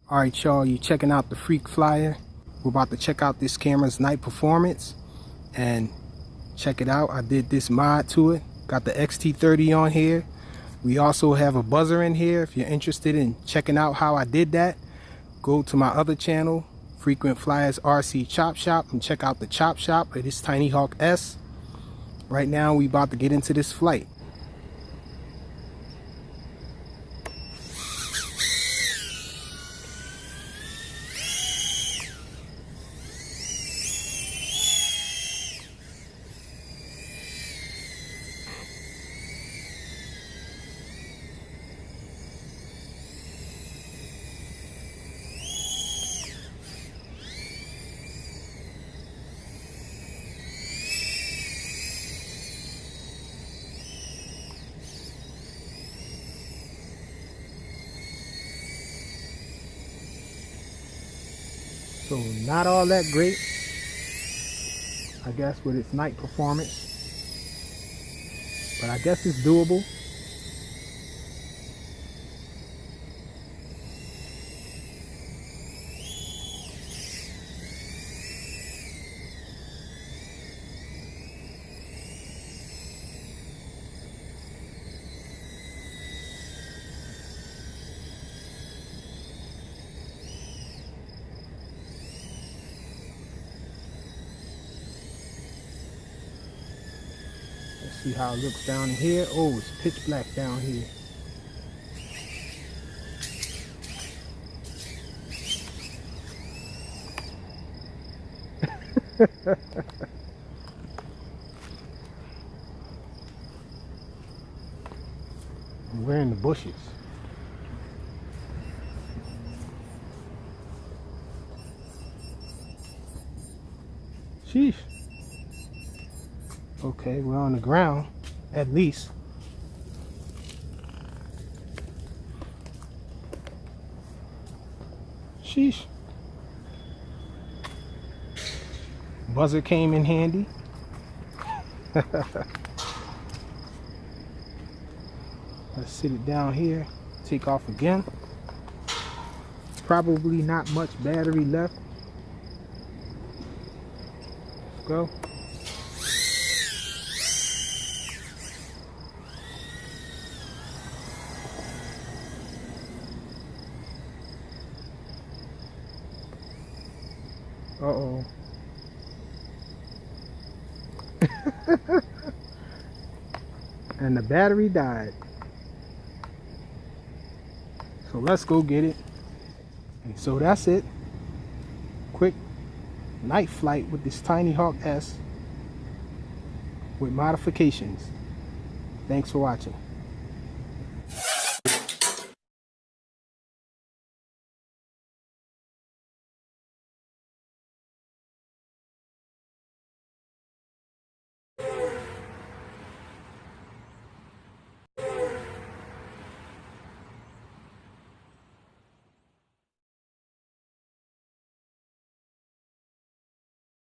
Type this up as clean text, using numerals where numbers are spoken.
Alright y'all, you checking out the Freak Flyer. We're about to check out this camera's night performance. And check it out, I did this mod to it. Got the XT30 on here. We also have a buzzer in here. If you're interested in checking out how I did that, go to my other channel, Frequent Flyers RC ChopShop, and check out the ChopShop of this Tinyhawk S. Right now we about to get into this flight. So not all that great, I guess, with its night performance, but I guess it's doable. Let's see how it looks down here. Oh, it's pitch black down here. We're in the bushes. Sheesh. Okay, we're on the ground, at least. Sheesh. Buzzer came in handy. Let's sit it down here, take off again. Probably not much battery left. Let's go. Uh-oh. And the battery died. So let's go get it. And so that's it. Quick night flight with this Tinyhawk S with modifications. Thanks for watching.